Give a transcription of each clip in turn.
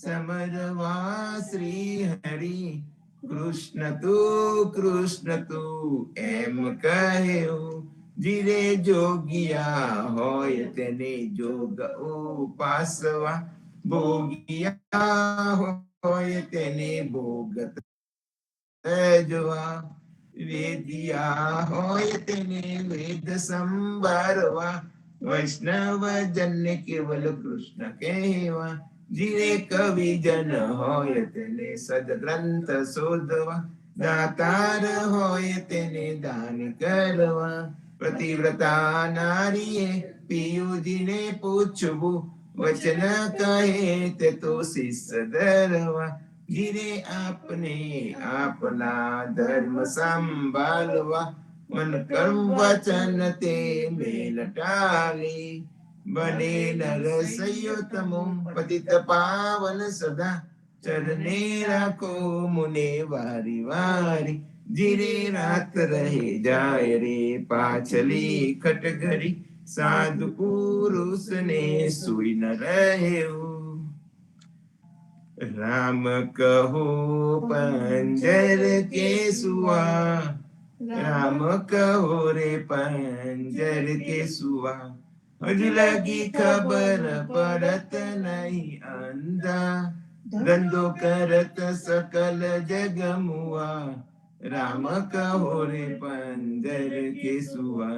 समरवा श्री हरि कृष्ण तू एम कहू जीरे जोगिया होय तेने जोग उपासवा भोगिया होय तेने भोगत तेजवा वेदिया होय तेने वेद संभारवा वैष्णव जन केवल कृष्ण कहवा जिने कवि जन होय तेने सदग्रंथ शोधवा दातार होय तेने दान करवा प्रतिव्रता नारिये पियुजी ने पूछबू वचन कहे ते तो शिष्य धरवा जिने आपने अपना धर्म संभालवा मन कर्म वचन ते मेल टाले बने नर संयुतमो पतित पावन सदा चरने राखो मुने वारी वारी जिरे रात रहे जाय रे पाछली खटघरी साधु पुरुष ने सुई न रहे राम कहो पंजर के सुआ राम कहो रे पंजर के सुआ हज लगी खबर पड़त नहीं अंधा धंधो करत सकल जग मुआ राम कहो रे पंजर के सुआ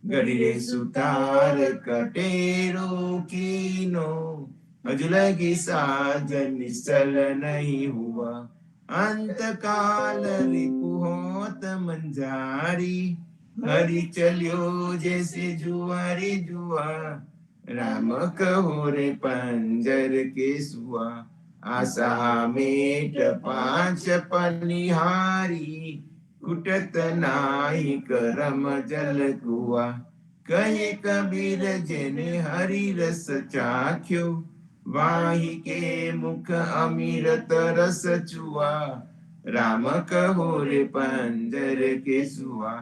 गड़िले सुतार कटेरो कीनो अजलगी साजन निश्चल नहीं हुआ अंत काल रिपु होत मंजारी हरि चलियो जैसे जुआरी जुआ राम कहो रे पंजर के सुआ आशा मेट पांच पनिहारी कुटत नाई करम जल कुआ कहे कबीर जिने हरि रस चाख्यो वाही के मुख अमीरत रस चुआ राम कहो रे पंजर के सुआ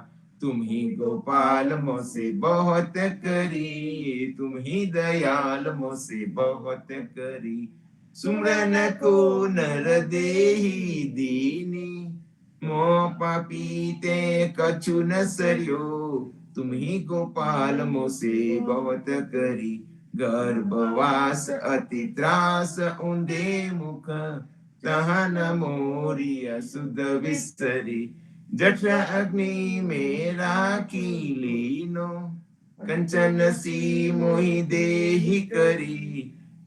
तुम ही गोपाल मोसे बहुत करी तुम ही दयाल मोसे बहुत करी सुमरन को नर देही दीनी मो पापी ते कछु न सरियो तुम ही गोपाल मोसे बहुत करी गर्भवास अति त्रास ऊंधे मुख तहन मोरिया सुध विस्तरी जठ अग्नि में राखी लीनो कंचन सी मोहि देहि करी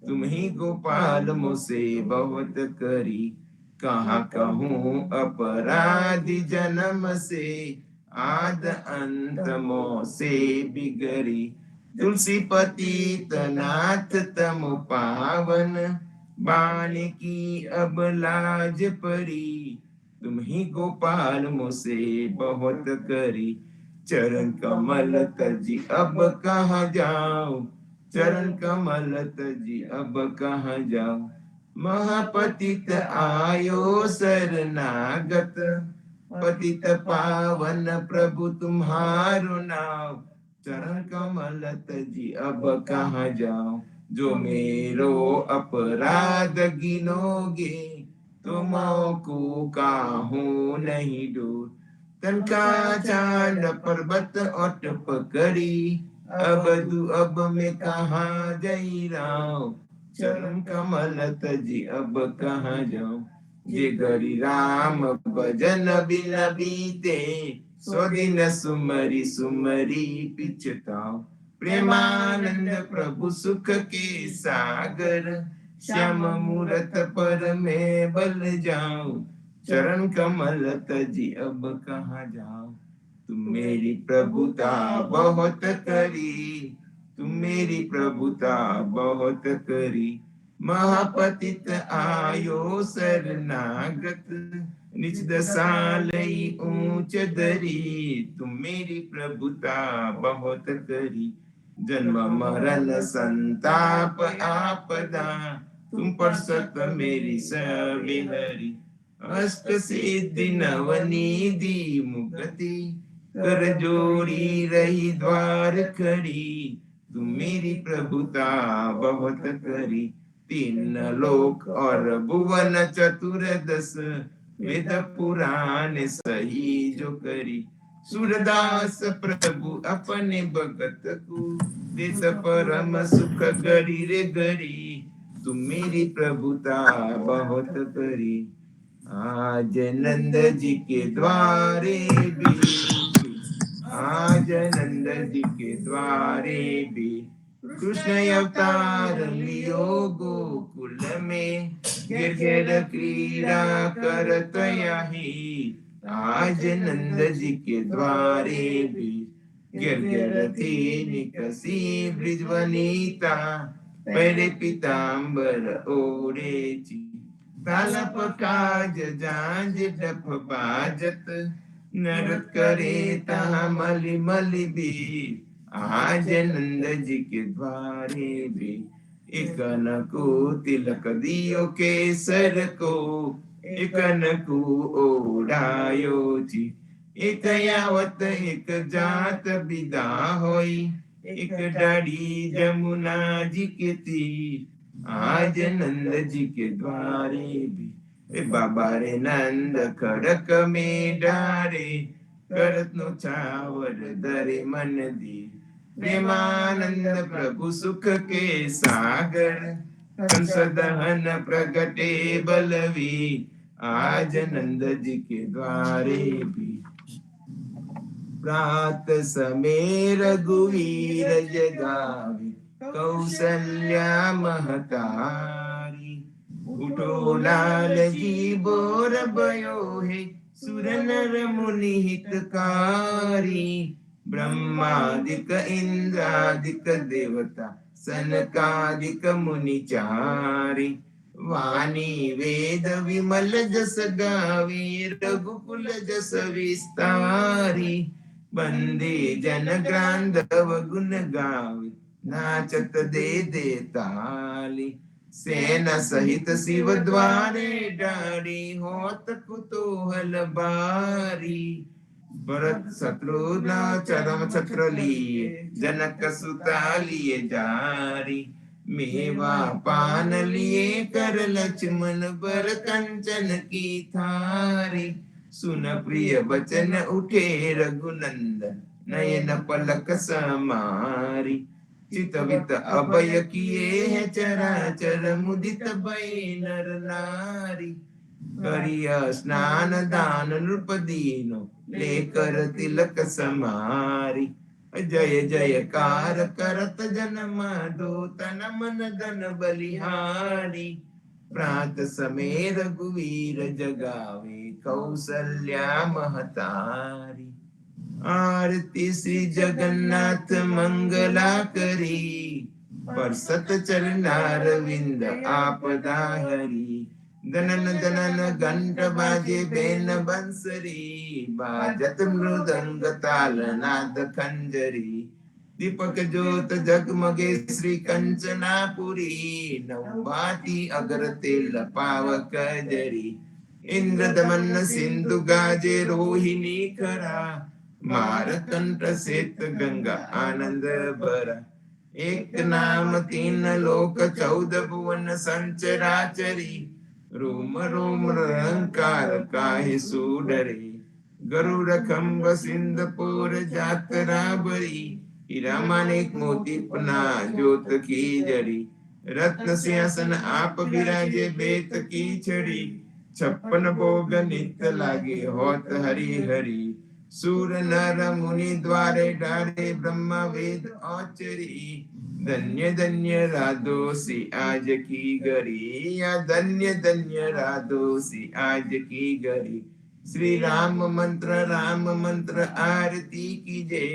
तुम ही गोपाल मोसे बहुत करी कहाँ कहूँ अपराधी जन्म से आद अंत मोसे बिगरी तुलसी पति तनाथ तम पावन बाण की अब लाज परी तुम ही गोपाल मोसे बहुत करी चरण कमल तजी अब कहाँ जाओ चरण कमल तजी अब कहाँ जाओ महापतित आयो शरणागत पतित पावन प्रभु तुम्हारो नाम चरण कमल तजी अब कहाँ जाओ जो मेरो अपराध गिनोगे तो को काहू नहीं दूर तन का चांद पर्वत अट पकड़ी अब मैं कहाँ जई राव चरण कमल तजी अब कहाँ जाऊं जे गरी राम भजन बिन बीते सो दिन सुमरी सुमरी पिछताओ प्रेमानंद प्रभु सुख के सागर श्याम मूरत पर मैं बल जाऊं चरण कमल तजी अब कहाँ जाऊं तुम मेरी प्रभुता बहुत करी तुम मेरी प्रभुता बहुत करी महापतित आयो शरणागत निज दशा लई ऊंच दरी तुम मेरी प्रभुता बहुत करी जन्म मरण संताप आपदा तुम पर सत मेरी सविहरी अष्ट सिद्धि नवनिधि मुक्ति कर जोड़ी रही द्वार खड़ी तुम मेरी प्रभुता बहुत करी तीन लोक और भुवन चतुर्दश वेद पुराण सही जो करी। सूरदास प्रभु अपने भगत को देत परम सुख गरी रे गरी। तुम मेरी प्रभुता बहुत करी। आज नंद जी के द्वारे भी, आज नंद जी के द्वारे भी कृष्ण अवतार लियो गोकुल में। गिर गिर क्रीड़ा करत यही। आज नंद जी के द्वारे भी गिर गिर थी निकसी ब्रिज वनीता। पहले पीताम्बर ओढ़े ची। तालप काज जांज डफ बाजत। नरत करे तहाँ मलि मलि भी। आज नंद जी के द्वारे भी एक न को तिलक दियो केसर को। एक न को ओढ़ायो जी। एक यावत एक जात विदा होई। एक डाड़ी जमुना जी के तीर। आज नंद जी के द्वारे भी बाबा रे नंद खड़क में डारे। करत नो चावर दरे मन दी। प्रेमानंद प्रभु सुख के सागर। कंस दहन प्रगटे बलवी। आज नंद जी के द्वारे भी प्रात समय रघुवीर जगावे। कौसल्या महतारी। उठो लाल जी बोर भयो है। सुर नर मुनि हितकारी। ब्रह्मादिक इंद्रादिक देवता सनकादिक मुनि चारी। वाणी वेद विमल जस गावे। रघुकुल जस विस्तारी। बंदे जन ग्रांधव गुण गावे। नाचत दे दे ताली। सेना सहित शिव द्वारे डारी। होत कुतूहल बारी। भरत शत्रुघ्न चरम छत्र लिए। जनक सुता लिए जारी। मेवा पान लिए कर लक्ष्मण बर कंचन की थारी। सुन प्रिय बचन उठे रघुनंदन। नयन पलक समारी। चितवित अभय किए है चराचर। मुदित भय नर नारी। करिया स्नान दान नृप दीनो। लेकर तिलक समारी। जय जयकार करत जन माधो। तन मन धन बलिहारी। प्रात समय रघुवीर जगावे। कौसल्या महतारी। आरती श्री जगन्नाथ मंगला करी। परसत चरणार विंद आपदा हरी। दनन दनन घंट बाजे बेन बंसरी। बाजत मृदंग ताल नाद खंजरी। दीपक ज्योत जगमगे श्री कंचनापुरी। नवभाती अगर तेल पावक जरी। इंद्र दमन सिंधु गाजे रोहिणी खरा। मारकंठ सेत गंगा आनंद भरा। एक नाम तीन लोक 14 भुवन संचराचरी। रोम रोम रंकार काहे सुडरे। गरुड़ खंभ सिंध पोर जातरा बरी। हीरा मानिक मोती पना ज्योत की जड़ी। रत्न सिंहासन आप विराजे बेत की छड़ी। 56 भोग नित्य लागे होत हरि हरि। सूर नर मुनि द्वारे डारे ब्रह्मा वेद औचरी। धन्य धन्य राधोसी आज की गरी। या धन्य धन्य राधोसी आज की गरी। श्री राम मंत्र आरती कीजे।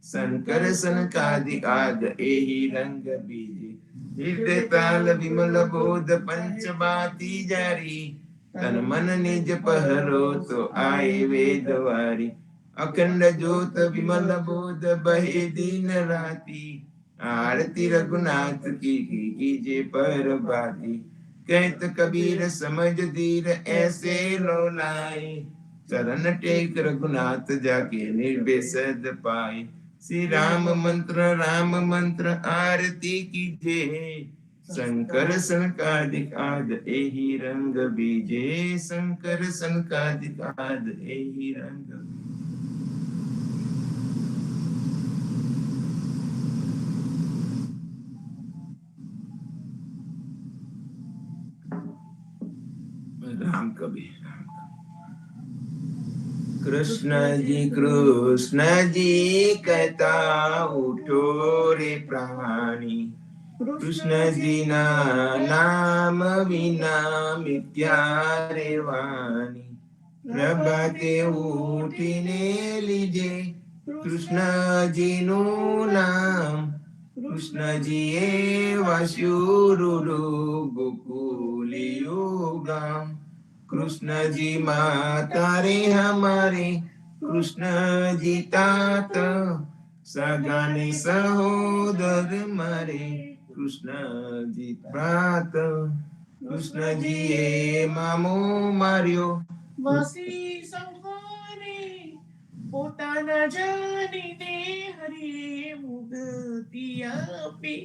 शंकर सनकादि आद एहि रंग बीजे। हृदय ताल विमल बोध पंच बाती जारी। तन मन निज पहरो तो आए वेदवारी। अखंड ज्योत विमल बोध बहे दिन राती। आरती रघुनाथ की कीजे पर बाती। कहत कबीर समझ धीर ऐसे लो लाए। चरण टेक रघुनाथ जाके निर्बेसद पाए। श्री राम मंत्र आरती कीजे। શંકર સનકાદિક આદ એહી રંગ બીજે, શંકર સનકાદિક આદ એહી રંગ. રામ કબીર. કૃષ્ણજી કૃષ્ણજી કહેતા ઉઠો રે પ્રાણી, કૃષ્ણજી ના નામ વિના મિથ્યા રે વાણી. પ્રભાતે ઉઠીને લીજે કૃષ્ણજી નું નામ, કૃષ્ણજી એ વાસ્યું રૂડું ગોકુલિયું ગામ. કૃષ્ણજી માતા રે હમારે, કૃષ્ણજી तात, સગાને સહોદર મારે, કૃષ્ણજી પ્રાત. કૃષ્ણજી એ મામો માર્યો, વાસી સંહારે, પોતાના જાનીને હરિએ મુક્તિ આપી.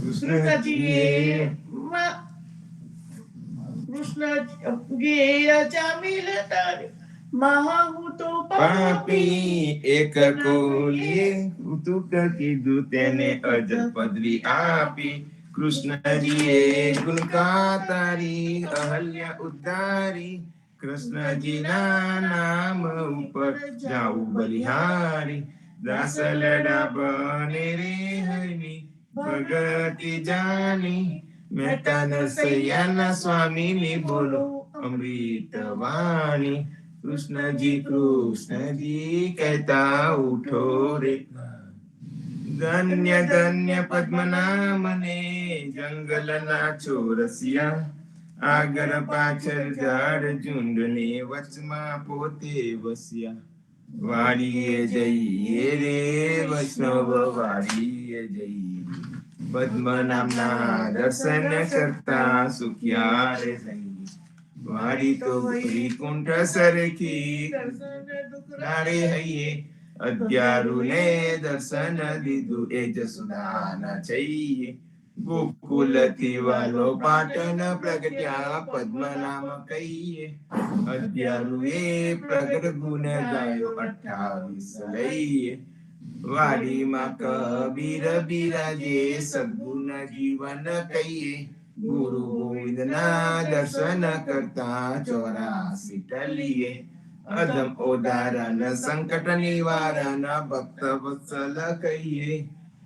કૃષ્ણજીએ જામીલ તારે, મહા તો પાપી એક કોલીએ તુક કીધું તેને અજર પદવી આપી. કૃષ્ણજીએ ગુણકા તારી અહલ્યા ઉદ્ધારી, કૃષ્ણજીના નામ ઉપર જાઉં બલિહારી. દાસ લડા બને રે હરિની ભગતિ જાની, મહેતા નરસૈયાના સ્વામીની બોલો અમૃત વાણી. કૃષ્ણજી કૃષ્ણજી કહેતા ઉઠો રે. ધન્ય ધન્ય પદ્મનામને જંગલના ચોરસિયા, આગળ પાછળ ઝાડ ઝુંડને વચમાં પોતે વસ્યા. વાડીએ જઈએ રે વૈષ્ણવ વાડીએ જઈએ, પદ્મનામના દર્શન કરતા સુખ્યા રે જઈએ. વાડી તો વૈકુંઠ સરખી નારે હૈયે, અદ્યારુને દર્શન દીધું એ જસુદાના છઈએ. ગોકુલથી વાલો પાટણ પ્રગટ્યા પદ્મનામ કહીએ, અદ્યારુએ પ્રગટ ગુણ ગાયો 28 લઈએ. વાડીમાં કબીર બિરાજે સદગુણ જીવન કહીએ, ગુરુ ગોવિંદના દર્શન કરતા 84 ટલીએ. અધમ ઉદાહરણ સંકટ નિવારણ ભક્ત વત્સલ કહીએ,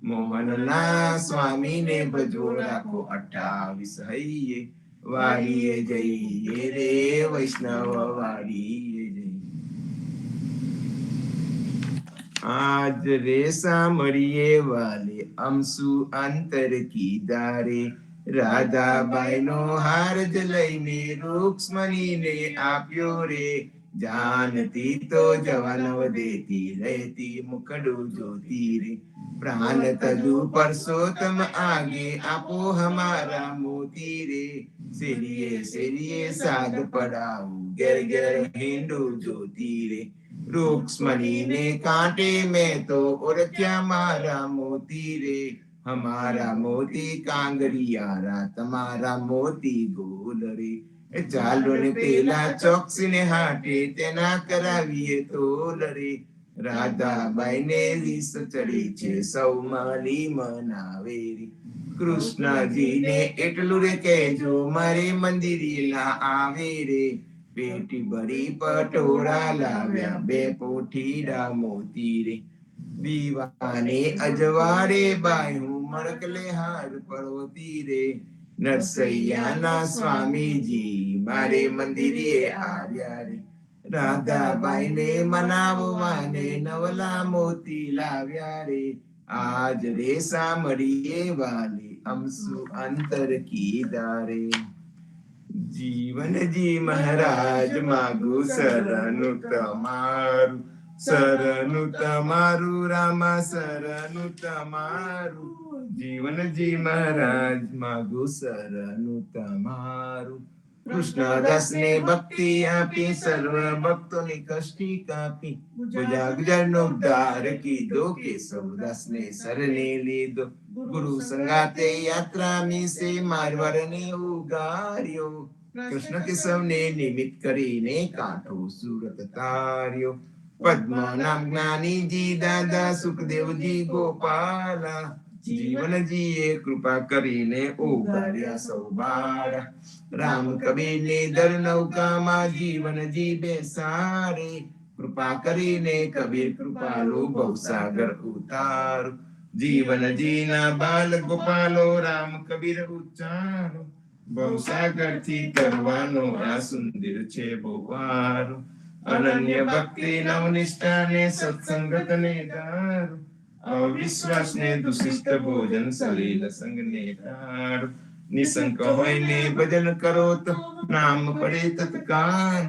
મોહનના સ્વામીને ભજવો રાખો 28 હૈયે. વાડીએ જઈએ રે વૈષ્ણવ વાડીએ જઈએ. આજ રે સાંભળીએ વાલે અમસુ અંતર કીધા રે, રાધાબાઈ નો હાર જ લઈને રૂક્ષ્મણીને આપ્યો રે. જાનતી તો જવાનવ દેતી રહેતી મુકડું જોતી રે, પ્રાણ તજુ પરસોત્તમ આગે આપો હમારા મોતી રે. શેરીએ શેરીએ સાદ પડાવું ઘેર ઘેર હિંડું જોતી રે, રૂક્ષ્મણીને કાંટે મેં તો ઓળખ્યા મારા મોતી રે. હમારા મોતી કાંગરિયારા તમારા મોતી ગોલ રે. ચાલો ને પેલા ચોકસીને હાટે તેના કરાવીએ તોલ રે. રાધાબાઈ ને રીસ ચડી છે સૌ માલી મનાવે રે. કૃષ્ણજીને એટલું રે કહેજો મારે મંદિરે ના આવે રે. પેટી ભરી પટોળા લાવ્યા 2 પોઠીડા મોતી રે. દીવાને અજવાળે બાયું મણકલે હાર પરોતી રે. નરસૈયાના સ્વામીજી મારે મંદિરે આવ્યા રે. રાધાબાઈને મનાવવાને નવલા મોતી લાવ્યા રે. આજ રે સાંભળીએ વાલે અમસુ અંતર કીધા રે. જીવનજી મહારાજ માગું શરણું તમારું, શરણું તમારું રામા શરણું તમારું. જીવનજી મહારાજ માગું શરણું તમારું, કૃષ્ણદાસ ને ભક્તિ આપી, સર્વ ભક્તોની કષ્ટી કાપી. ગુજા ગુજરનો ઉદ્ધાર કીધો, કેશવદાસ ને શરણે લીધો. ગુરુ સંગાતે યાત્રા મી સે મારવારને ઉગાર્યો. કૃષ્ણ કેશવને નિમિત્ત કરીને કાંઠો સુરત તાર્યો. પદ્મ નામ જ્ઞાનીજી દાદા, સુખદેવજી ગોપાલા. જીવનજીએ કૃપા કરીને ઉગાર્યા સૌ બાળા. રામ કબીર ને દર નૌકામાં જીવનજી બેસારે. કૃપા કરીને કબીર કૃપાલો ભવસાગર ઉતારો. જીવનજીના બાલ ગોપાલો રામ કબીર ઉચ્ચારો. ભવસાગર થી કરવાનો આ સુંદર છે બોવારો. અનન્ય ભક્તિ નવનિષ્ઠા ને સત્સંગત ને ધારો. અવિશ્વાસ ને દુષિષ્ટ ભોજન સલીલ સંગ ને ધારો. નિશંક હોય ને ભજન કરો તો નામ પડે તત્કાલ.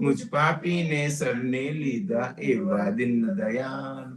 મુજ પાપી ને શરણે લીધા એવા દિન દયાળ.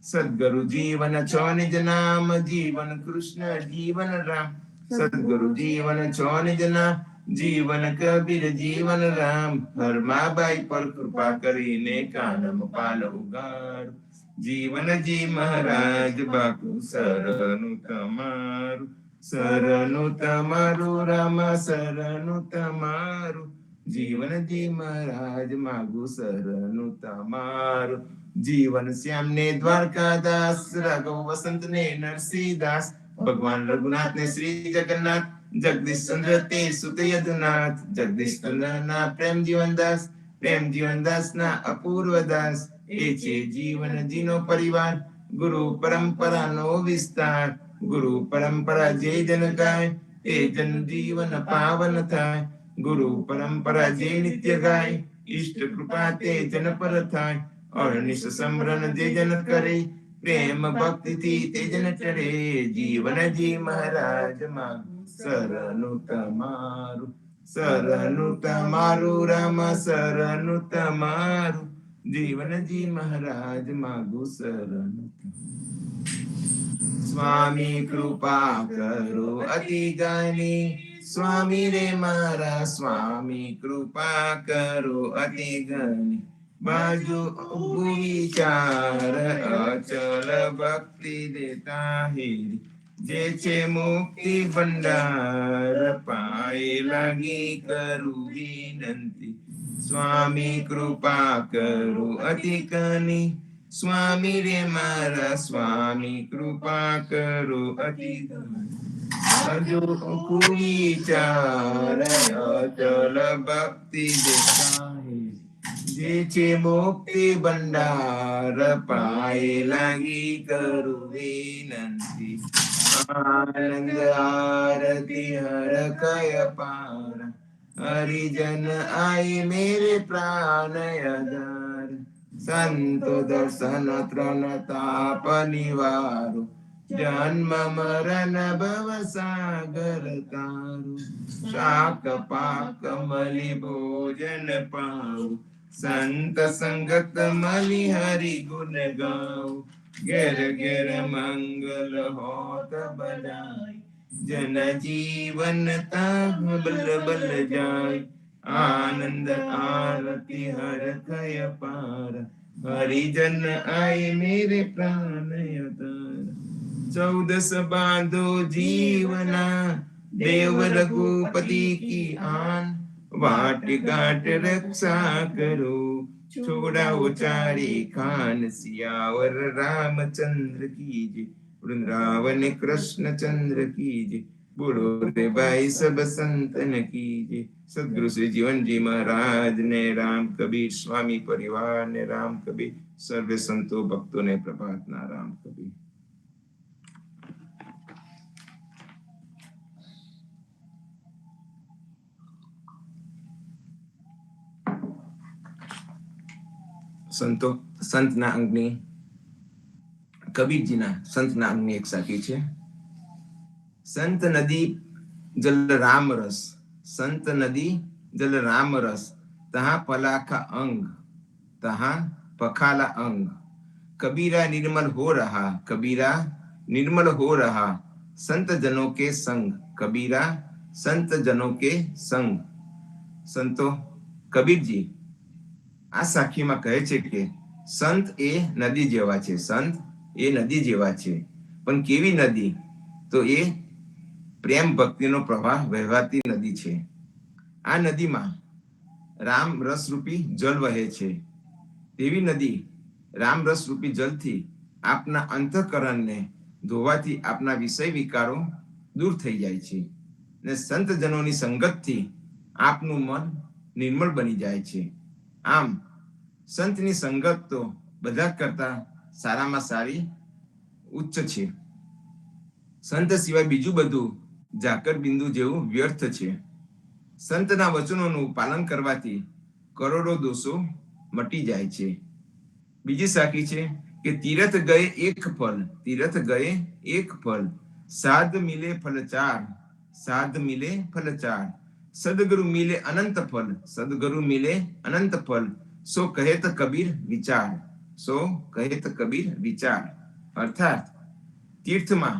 સદગુરુ જીવન છો નિજ નામ, જીવન કૃષ્ણ જીવન રામ. સદગુરુ જીવન છો નિજ નામ, જીવન કબીર જીવન રામ. હરમાબાઈ પર કૃપા કરીને કાનમ પાલ ઉગાડ. જીવનજી મહારાજ બાપુ શરણું તમારું. શરણું તમારું રામ, શરણું તમારું. જીવનજી મહારાજ માગું શરણું તમારું. જીવન શ્યામ ને દ્વારકાદાસ, રાઘવ વસંત ને નરસિંહદાસ. ભગવાન રઘુનાથ ને શ્રી જગન્નાથ, જગદીશ ચંદ્ર તે સુત યદુનાથ. જગદીશ ચંદ્ર ના પ્રેમ જીવનદાસ, પ્રેમ જીવનદાસ ના અપૂર્વ દાસ. એ છે જીવનજીનો પરિવાર, ગુરુ પરંપરાનો વિસ્તાર. ગુરુ પરંપરા જે જન ગાય, તે જન જીવન પાવન થાય. ગુરુ પરંપરા જે નિત્ય ગાય, ઈષ્ટ કૃપા તે જન પર થાય. અર્નિશ સમરણ જે જન કરે, પ્રેમ ભક્તિ થી તે જન ચડે. જીવનજી મહારાજ માં શરણું તમારું. શરણું તમારું રામ, શરણું તમારું. જીવનજી મહારાજ માગું શરણું. સ્વામી કૃપા કરો અતિ ગાની, સ્વામી રે મારા સ્વામી કૃપા કરો અતિ ગાની. બાજુ વિચાર અચલ ભક્તિ દેતા હેરી. જે છે મુક્તિ ભંડાર, પાય લાગી કરું વિનંતી. સ્વામી કૃપા કરો અતિ ગાની, સ્વામી રે મારા સ્વામી કૃપા કરો અતિ ગાની. બાજુ વિચાર અચલ ભક્તિ દેતા હેરી. જે છે મુક્તિ ભંડાર, પાય લાગી કરું વિનંતી. આનંદ આરતી હર કય પાર, હરિજન આઈ મેરે પ્રાણ આધાર. સંતો દર્શન ત્રણ તાપ નિવારો, જન્મ મરણ ભવ સાગર તારું. શાક પાક મલી ભોજન પાઉં, સંત સંગત મલી હરિ ગુણ ગાઉં. ઘેર ઘેર મંગલ હોત બધાય, જન જીવન તા બલ બલ જાય. આનંદ આરતી હર કય પાર, હરિજન આય મેરે પ્રાણ અધાર. 14 બાંધો જીવના, દેવ રઘુપતિ કી આન. वाट गाट रक्षा करो, छोड़ाओ चारी खान. सियावर रामचंद्र की जय, वृंदावन कृष्ण चंद्र की जय. बोलो रे भाई सब संतन की जय. सदगुरु श्री जीवन जी महाराज ने, राम कबीर स्वामी परिवार ने, राम कबीर सर्वे संतो भक्तों ने प्रभात ना राम कबीर. સંતો સંતના અંગની, કબીરજીના સંતના અંગની એક સાખી છે. સંત નદી જલ રામ રસ, સંત નદી જલ રામ રસ. તહા પલાખા अंग, तहा पखाला अंग. कबीरा निर्मल हो रहा, कबीरा निर्मल हो रहा. संत जनों के संग, कबीरा संत जनों के संग. સંતો કબીરજી આ સાખીમાં કહે છે કે સંત એ નદી જેવા છે. સંત એ નદી જેવા છે. પણ કેવી નદી? તો એ પ્રેમ ભક્તિનો પ્રવાહ વહેવાતી નદી છે. આ નદીમાં રામ રસરૂપી જળ વહે છે. તેવી નદી રામ રસરૂપી જળથી આપના અંતઃકરણને ધોવાથી આપના વિષય વિકારો દૂર થઈ જાય છે. ને સંતજનોની સંગતથી આપનું મન નિર્મળ બની જાય છે. આમ સંતની સંગત તો બધા કરતા સારામાં સારી ઉચ્ચ છે. સંત સિવાય બીજું બધું ઝાકર બિંદુ જેવું વ્યર્થ છે. સંતના વચનોનું પાલન કરવાથી કરોડો દોષો મટી જાય છે. બીજી સાખી છે કે તીરથ ગયે એક ફલ, તીરથ ગયે એક ફલ, સાધ મિલે ફલ ચાર, સાધ મિલે ફલ ચાર, સદગુરુ મિલે અનંત ફલ, સદગુરુ મિલે અનંત ફલ, સો કહેત કબીર વિચાર, સો કહેત કબીર વિચાર. અર્થાત તીર્થમાં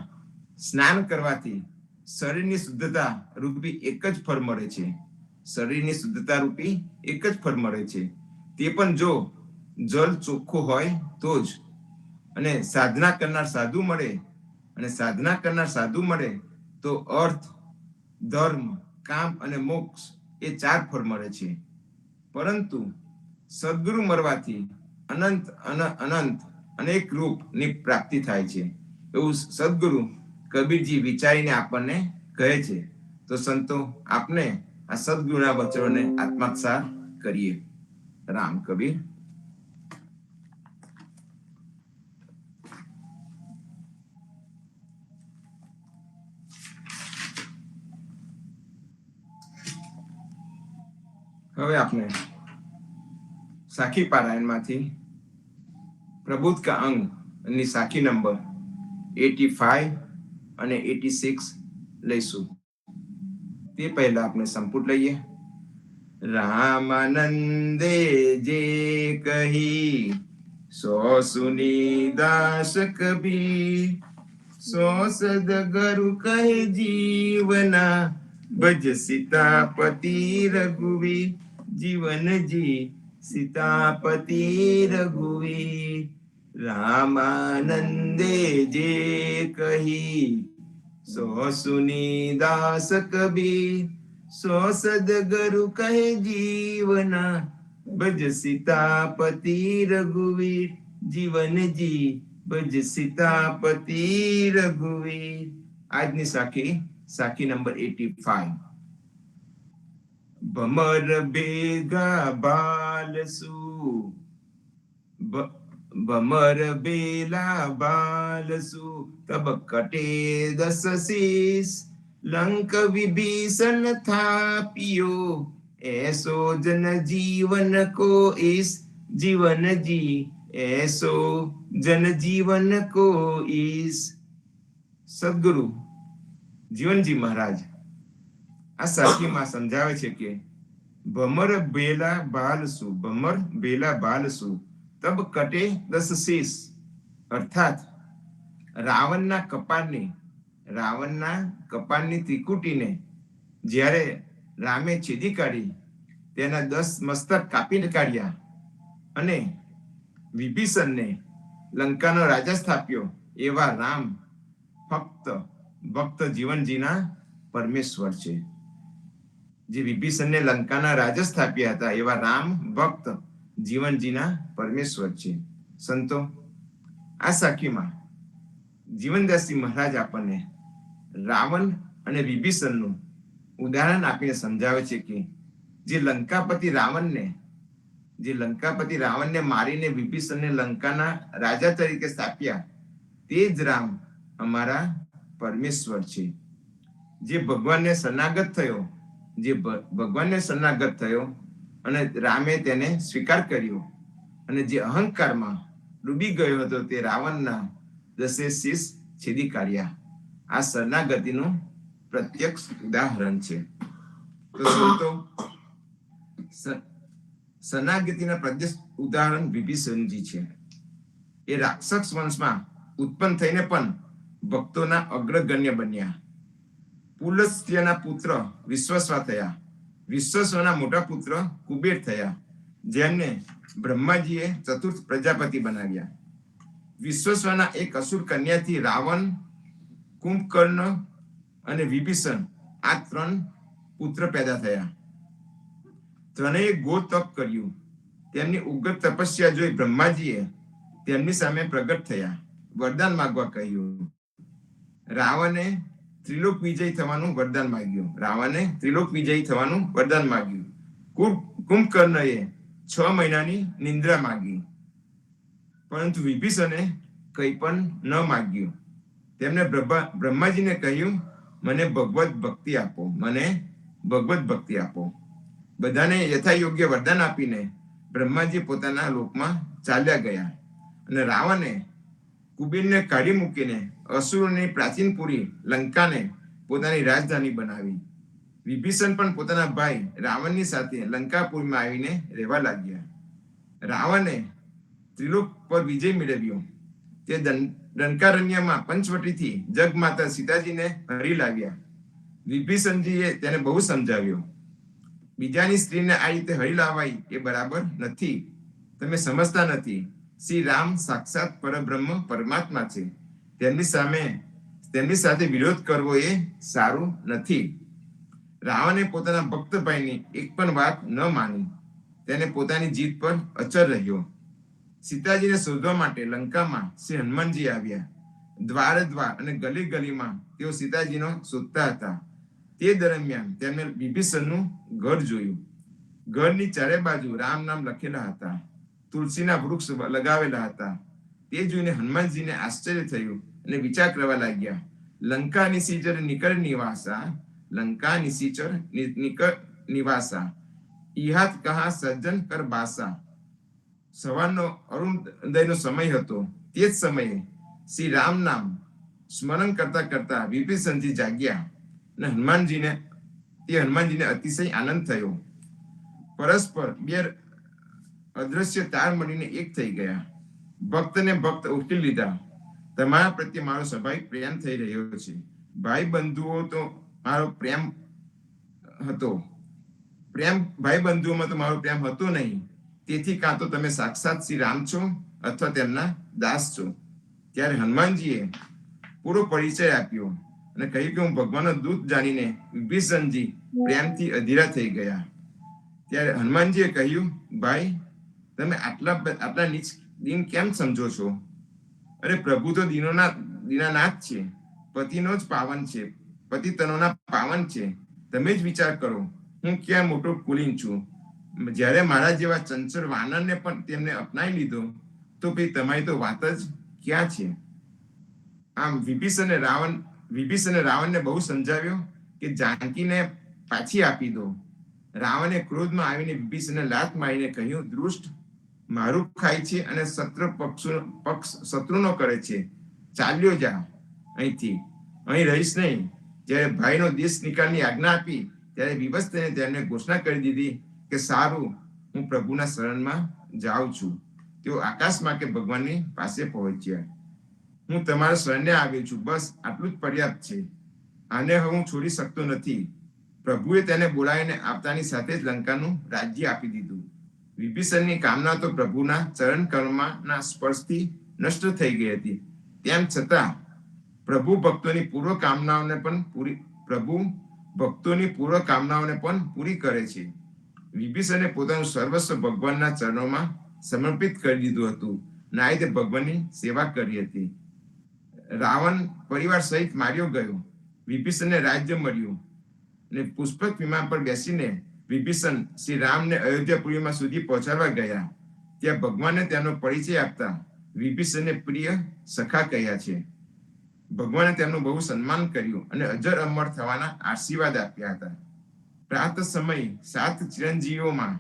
સ્નાન કરવાથી શરીરની શુદ્ધતા રૂપી એક જ ફળ મળે છે. શરીરની શુદ્ધતા રૂપી એક જ ફળ મળે છે. તે પણ જો જલ ચોખ્ખું હોય તો જ. અને સાધના કરનાર સાધુ મળે, અને સાધના કરનાર સાધુ મળે તો અર્થ, ધર્મ, કામ અને મોક્ષ એ 4 ફળ મળે છે. પરંતુ સદગુરુ મળવાથી અનંત અનંત અનેક રૂપની પ્રાપ્તિ થાય છે. એવું સદગુરુ કબીરજી વિચારીને આપણને કહે છે. તો સંતો આપને આ સદગુરુના વચનોને આત્મસાત કરીએ. રામ કબીર. હવે આપણે સાખી પારાયણમાંથી પ્રબુદ્ધ કા અંગ ની સાખી નંબર 85 અને 86 લઈશું. તે પહેલા આપણે સંપુટ લઈએ. રામાનંદે જે કહી સો સુની દાસ કબીર, સો સદગુરુ કહે જીવના, ભજ સીતાપતિ રઘુવીર, જીવનજી સીતાપતિ રઘુવીર. રામાનંદે જે કહી સો સુની દાસ કબીર, સો સદગુરુ કહે જીવના, ભજ સીતાપતિ રઘુવીર, જીવનજી ભજ સીતાપતિ રઘુવીર. આજની સાખી નંબર 85. ભમર ભેગા બાલસુ, ભમર બેલા બાલસુ, તબ કટે 10 શીશ, લંક વિભીષણ થાપિયો, ऐसो जन जीवन को इस, जीवन जी ऐसो जन जीवन को इस. સદગુરુ જીવનજી મહારાજ આ સાખીમાં સમજાવે છે કે ભમર બેલા બાલસુ, ભમર બેલા બાલસુ, તબ કટે 10 શીશ. અર્થાત રાવણના કપાળની ત્રિકુટીને જ્યારે રામે છેદી કાઢી, તેના 10 મસ્તક કાપી કાઢ્યા, અને વિભીષણને લંકાનો રાજા સ્થાપ્યો, એવા રામ ફક્ત ભક્ત જીવનજીના પરમેશ્વર છે. જે વિભીષણને લંકાના રાજા સ્થાપ્યા હતા, એવા રામ ભક્ત જીવનજીના પરમેશ્વર છે. સંતો આ સાખીમાં જીવનદાસજી મહારાજ આપણને રાવણ અને વિભીષણનું ઉદાહરણ આપીને સમજાવે છે કે જે લંકાપતિ રાવણને મારીને વિભીષણને લંકાના રાજા તરીકે સ્થાપ્યા, તે જ રામ અમારા પરમેશ્વર છે. જે ભગવાનને શરણાગત થયો અને રામે તેને સ્વીકાર કર્યો, અને જે અહંકારમાં ડૂબી ગયો હતો, તે રાવણના 10 શીશ છેદી કાઢ્યા. આ શરણાગતિનું પ્રત્યક્ષ ઉદાહરણ છે. તો સંતો શરણાગતિના પ્રત્યક્ષ ઉદાહરણ વિભીષણજી છે. એ રાક્ષસ વંશમાં ઉત્પન્ન થઈને પણ ભક્તોના અગ્રગણ્ય બન્યા. પુલસ્ત્યના પુત્ર વિશ્વાસવા થયા. વિશ્વસના મોટા પુત્ર કુબેર થયા, જેમને બ્રહ્માજીએ ચતુર્થ પ્રજાપતિ બનાવ્યા. વિશ્વસના એક અસુર કન્યાથી રાવણ, કુંભકર્ણ અને વિભીષણ આ 3 પુત્ર પેદા થયા. ત્રણેય ઘોર તપ કર્યું. તેમની ઉગ્ર તપસ્યા જોઈ બ્રહ્માજીએ તેમની સામે પ્રગટ થયા, વરદાન માંગવા કહ્યું. રાવણે ત્રિલોક વિજય થવાનું વરદાન માંગ્યું. કુંભકર્ણએ 6 મહિનાની નિંદ્રા માંગી, પરંતુ વિભીષણે કંઈ પણ ન માંગ્યું. તેમણે બ્રહ્માજીને કહ્યું, મને ભગવત ભક્તિ આપો. બધાને યથાયોગ્ય વરદાન આપીને બ્રહ્માજી પોતાના લોકમાં ચાલ્યા ગયા, અને રાવણે કુબેરને કાઢી મૂકીને અસુરોની પ્રાચીનપુરી લંકાને પોતાની રાજધાની બનાવી. વિભીષણ પણ પોતાના ભાઈ રાવણની સાથે લંકાપુરમાં આવીને રહેવા લાગ્યા. રાવણે ત્રિલોક પર વિજય મેળવ્યો. તે દંકારણ્યમાં પંચવટીથી જગમાતા સીતાજીને હરી લાવ્યા. વિભીષણજીએ તેને બહુ સમજાવ્યો, બીજાની સ્ત્રીને આ રીતે હરી લાવાય એ બરાબર નથી. તમે સમજતા નથી. શ્રી રામ સાક્ષાત પરબ્રહ્મ પરમાત્મા છે. તેમની સાથે વિરોધ કરવો એ સારું નથી. રાવણે પોતાના ભક્ત ભાઈની એક પણ વાત ન માની. તેને પોતાની જીત પર અચર રહ્યો. સીતાજીને શોધવા માટે લંકામાં શ્રી હનુમાનજી આવ્યા. દ્વાર અને ગલી ગલીમાં તેઓ સીતાજીનો શોધતા હતા. તે દરમિયાન તેમણે વિભીષણનું ઘર જોયું. ઘરની ચારે બાજુ રામ નામ લખેલા હતા, તુલસીના વૃક્ષ લગાવેલા હતા. તે જોઈને હનુમાનજીને આશ્ચર્ય થયું અને વિચાર કરવા લાગ્યા. લંકા નિશિચર નિકર નિવાસા ઇહાત કહા સજ્જન કર બાસા. સવારનો અરુણોદયનો સમય હતો. તે જ સમયે શ્રી રામ નામ સ્મરણ કરતા કરતા વિભીષણજી જાગ્યા અને હનુમાનજીને અતિશય આનંદ થયો. પરસ્પર 2 અદ્રશ્ય તાર મળીને એક થઈ ગયા. ભક્તને ભક્ત ઓળખી લીધા. તમારા પ્રત્યે મારો સ્વાભાવિક પ્રેમ થઈ રહ્યો છે. ભાઈ બંધુઓ તો મારો પ્રેમ હતો. ભાઈ બંધુઓમાં તો મારો પ્રેમ હતો નહીં. તેથી કાં તો તમે સાક્ષાત શ્રી રામ છો અથવા તેમના દાસ છો. ત્યારે હનુમાનજીએ પૂરો પરિચય આપ્યો અને કહ્યું કે હું ભગવાનનો દૂત જાણીને વિભીષણજી પ્રેમથી અધીરા થઈ ગયા. ત્યારે હનુમાનજીએ કહ્યું, ભાઈ, તમે આટલા નીચ દિન કેમ સમજો છો? અરે પ્રભુ તો દીનાનાથ છે, પતિનો જ પાવન છે, પતિતનોના પાવન છે. તમે જ વિચાર કરો, હું ક્યાં મોટો કુલીન છું. જ્યારે મારા જેવા ચંચળ વાનરને પણ તેમને અપનાવી લીધો, તો પછી તમારી તો વાત જ ક્યાં છે? આમ વિભીષણે રાવણને બહુ સમજાવ્યો કે જાનકીને પાછી આપી દો. રાવણે ક્રોધમાં આવીને વિભીષણને લાત મારીને કહ્યું, દુષ્ટ, મારું ખાય છે અને શત્રુનો કરે છે. ચાલ્યો જા અહીંથી, અહીં રહીશ નહીં. જ્યારે ભાઈનો દેશ નિકાલની આજ્ઞા આપી ત્યારે વિવશ થઈને તેમને ઘોષણા કરી દીધી કે સારું, હું પ્રભુના શરણમાં જાઉં છું. તેઓ આકાશમાં કે ભગવાનની પાસે પહોંચ્યા. હું તમારા શરણે આવ્યો છું, બસ આટલું જ પર્યાપ્ત છે. આને હવે હું છોડી શકતો નથી. પ્રભુએ તેને બોલાવીને આપતાની સાથે જ લંકાનું રાજ્ય આપી દીધું. વિભીષણની કામના તો પ્રભુના ચરણ કમળના સ્પર્શથી નષ્ટ થઈ ગઈ હતી. તેમ છતાં પ્રભુ ભક્તોની પૂર્વ કામનાઓને પણ પૂરી કરે છે. વિભીષણે પોતાનું સર્વસ્વ ભગવાનના ચરણોમાં સમર્પિત કરી દીધું હતું. નાય તે ભગવાનની સેવા કરી હતી. રાવણ પરિવાર સહિત માર્યો ગયો. વિભીષણને રાજ્ય મળ્યું અને પુષ્પક વિમાન પર બેસીને વિભીષણ શ્રી રામને અયોધ્યાપુરીમાં સુધી પહોંચાડવા ગયા. ત્યાં ભગવાને તેમનો પરિચય આપતા વિભીષણને પ્રિય સખા કહ્યા છે. ભગવાને તેમનું બહુ સન્માન કર્યું અને અજર અમર થવાના આશીર્વાદ આપ્યા હતા. પ્રાત સમય 7 ચિરંજીવીઓમાં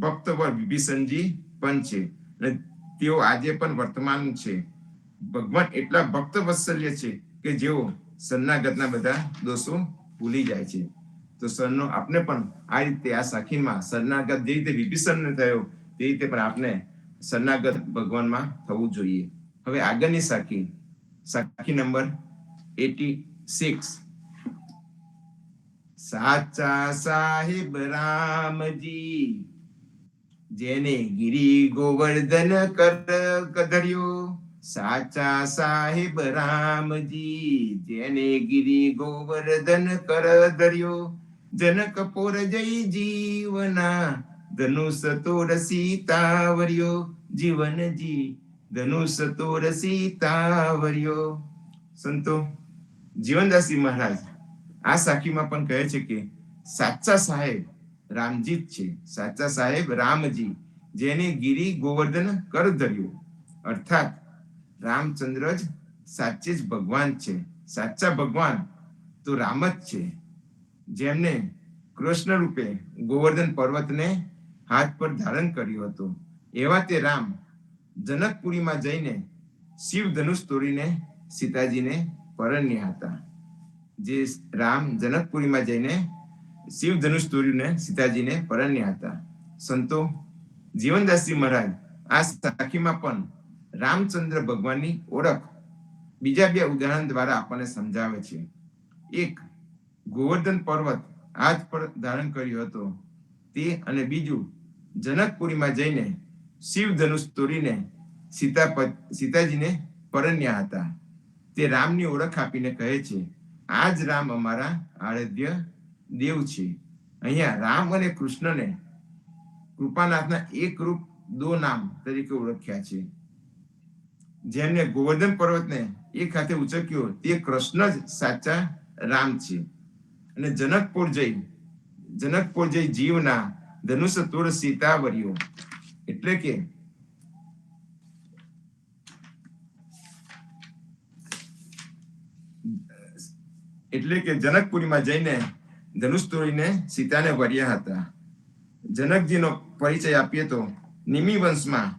ભક્તવર વિભીષણજી પણ છે અને તેઓ આજે પણ વર્તમાન છે. ભગવાન એટલા ભક્ત વત્સલ્ય છે કે જેઓ શરણાગતના બધા દોષો ભૂલી જાય છે. તો સરનો આપણે પણ આ રીતે આ સાખીમાં શરણાગત જે રીતે વિભીષણને થયો તે રીતે પણ આપણે શરણાગત ભગવાનમાં થવું જોઈએ. હવે આગળની સાખી નંબર 86. સાચા સાહેબ રામજી, જેને ગિરી ગોવર્ધન કર કધર્યો. સાચા સાહેબ રામજી, જેને ગિરી ગોવર્ધન કર ધર્યો. જનકપુર જય જીવના, ધનુષ તોર સીતાવર્યો. જીવનજી ધનુષ તોર સીતાવર્યો. સંતો, જીવનદાસજી મહારાજ આ સાખીમાં પણ કહે છે કે સાચા સાહેબ રામજી જ છે. સાચા સાહેબ રામજી, જેને ગિરી ગોવર્ધન કર ધર્યો. અર્થાત રામચંદ્ર જ સાચે જ ભગવાન છે. સાચા ભગવાન તો રામ જ છે, જેમને કૃષ્ણ રૂપે ગોવર્ધન પર્વતને હાથ પર ધારણ કર્યો હતો. એવા તે રામ જનકપુરીમાં જઈને શિવ ધનુષ તોડીને સીતાજીને પરણ્યા હતા. જે રામ જનકપુરીમાં જઈને શિવ ધનુષ તોડીને સીતાજીને પરણ્યા હતા. સંતો, જીવનદાસજી મહારાજ આ સાખીમાં પણ રામચંદ્ર ભગવાનની ઓળખ બીજા બે ઉદાહરણ દ્વારા આપણને સમજાવે છે. એક, ગોવર્ધન પર્વત હાથ પર ધારણ કર્યો હતો તે, અને બીજું જનકપુરીમાં જઈને શિવ ધનુષ તોડીને સીતાજીને પરણ્યા હતા. તે રામની ઓળખ આપીને કહે છે, આ જ રામ અમારા આરાધ્ય દેવ છે. અહીંયા રામ અને કૃષ્ણને કૃપાનાથના એક રૂપ દો નામ તરીકે ઓળખ્યા છે. જેમને ગોવર્ધન પર્વતને એક હાથે ઉચક્યો તે કૃષ્ણ જ સાચા રામ છે. અને જનકપુર જઈ જીવના ધનુષ તોર સીતાવર્યો, એટલે કે જનકપુરીમાં જઈને ધનુષ તોડીને સીતાને વર્યા હતા. જનકજીનો પરિચય આપીએ તો નિમિ વંશમાં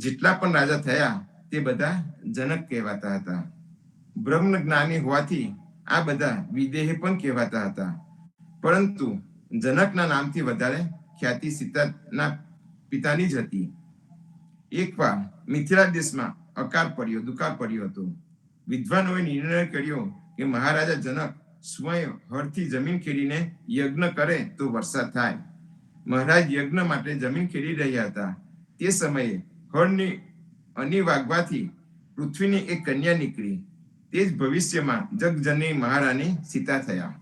જેટલા પણ રાજા થયા તે બધા જનક કહેવાતા હતા. બ્રહ્મ જ્ઞાની હોવાથી આ બધા વિદેહી પણ કહેવાતા હતા. પરંતુ જનકના નામથી વધારે ખ્યાતિ સીતાના પિતાની જ હતી. એકવાર મિથિલા દેશમાં દુકાળ પડ્યો હતો. વિદ્વાનોએ નિર્ણય કર્યો કે મહારાજા જનક સ્વયં હળથી જમીન ખેડીને યજ્ઞ કરે તો વરસાદ થાય. મહારાજ યજ્ઞ માટે જમીન ખેડી રહ્યા હતા. તે સમયે હળની અની વાગવાથી પૃથ્વીની એક કન્યા નીકળી. તે જ ભવિષ્યમાં જગજનની મહારાણી સીતા થયા.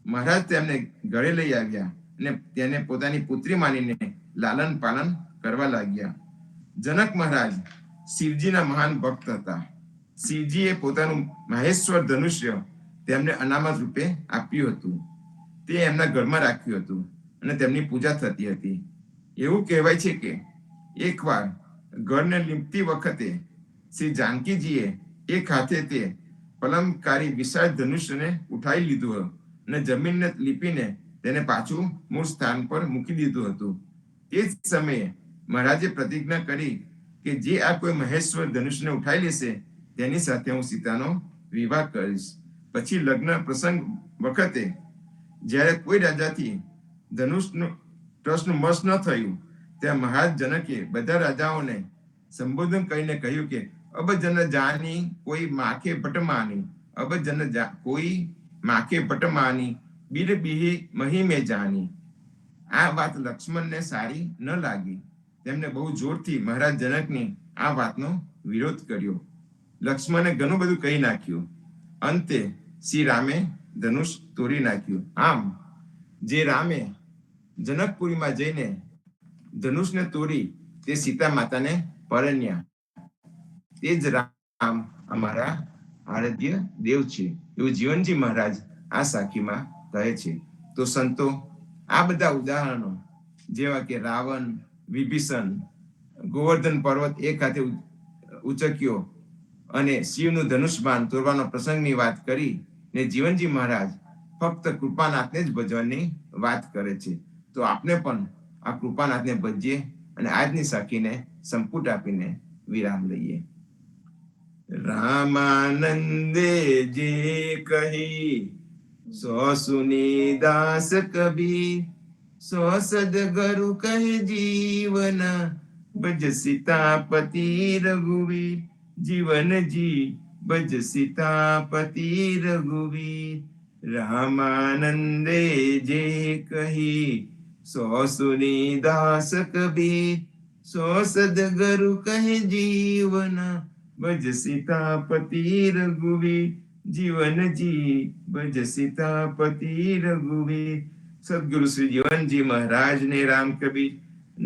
મહારાજ તેમને ઘરે લઈ આવ્યા અને તેને પોતાની પુત્રી માનીને લાલન પાલન કરવા લાગ્યા. જનક મહારાજ શિવજીના મહાન ભક્ત હતા. શિવજીએ પોતાનું મહેશ્વર ધનુષ્ય તેમને અનામત રૂપે આપ્યું હતું. તે એમના ઘરમાં રાખ્યું હતું અને તેમની પૂજા થતી હતી. એવું કહેવાય છે કે એકવાર ઘરને લીપતી વખતે શ્રી જાનકીજીએ એક હાથે તે પલમકારી વિશાળ ધનુષ્યને ઉઠાવી લીધું અને જમીનને લીપીને તેને પાછું મૂળ સ્થાન પર મૂકી દીધું હતું. તે જ સમયે મહારાજે પ્રતિજ્ઞા કરી કે જે આ કોઈ મહેશ્વર ધનુષને ઉઠાવી લેશે તેની સાથે હું સીતાનો વિવાહ કરીશ. પછી લગ્ન પ્રસંગ વખતે જ્યારે કોઈ રાજાથી ધનુષનું ટ્રસ્ટનું મસ ન થયું ત્યાં મહારાજ જનકે બધા રાજાઓને સંબોધન કરીને કહ્યું કે અબ જન જાની કોઈ માખે ભટમાની, અબ જન કોઈ માખે ભટમાની, બીર બીહી મહી મેં જાની. આ વાત લક્ષ્મણને સારી ન લાગી. તેમને બહુ જોરથી મહારાજ જનકની આ વાતનો વિરોધ કર્યો. લક્ષ્મણે ઘણું બધું કહી નાખ્યું. અંતે શ્રી રામે ધનુષ તોડી નાખ્યું. આમ જે રામે જનકપુરીમાં જઈને ધનુષને તોડી તે સીતા માતાને પરણ્યા, તે જ રામ અમારા આરાધ્ય દેવ છે, એવું જીવનજી મહારાજ આ સાખીમાં કહે છે. તો સંતો, આ બધા ઉદાહરણો જેવા કે રાવણ, વિભીષણ, ગોવર્ધન પર્વત એક હાથે ઉચક્યો અને શિવનું ધનુષબાણ તોડવાનો પ્રસંગની વાત કરી ને જીવનજી મહારાજ ફક્ત કૃપાનાથને જ ભજવાની વાત કરે છે. તો આપણે પણ આ કૃપાનાથને ભજીએ અને આજની સાખીને સંપુટ આપીને વિરામ લઈએ. રામાનંદે જે કહી સો સુની દાસ કબીર, સો સદગરુ કહે જીવન, ભજ સીતાપતિ રઘુવીર. જીવનજી ભજ સીતાપતિ રઘુવીર. રામાનંદે જે કહી સો સુની દાસ કબીર સો સદગુરુ કહે જીવન ભજ સીતાપતિ રઘુવીર જીવન જી ભજ સીતાપતિ રઘુવીર સદગુરુ શ્રી જીવનજી મહારાજ ને રામ કબીર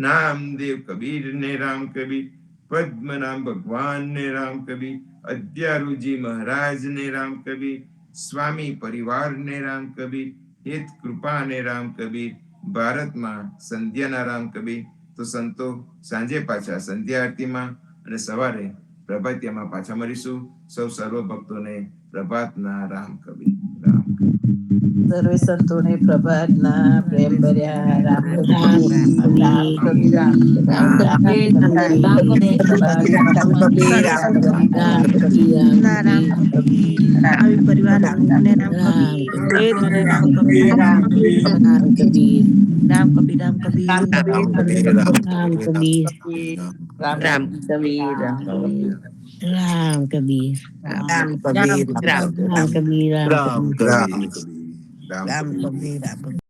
નામદેવ કબીર ને રામ કબીર પદ્મનામ ભગવાન ને રામ કબીર અદ્યારુજી મહારાજ ને રામ કબીર સ્વામી પરિવાર ને રામ કબીર હેત કૃપા ને રામ કબીર ભારતમાં સંધ્યાના રામ કબીર તો સંતો સાંજે પાછા સંધ્યા આરતીમાં અને સવારે પ્રભાતિયામાં પાછા મળીશું સૌ સર્વ ભક્તોને પ્રભાતના રામ કબીર રામ કબીર. સર્વે સંતોને પ્રભાતના પ્રેમ ભર્યા રામ રામ કબીર રામ કબીર રામ કબીર રામ કબીર.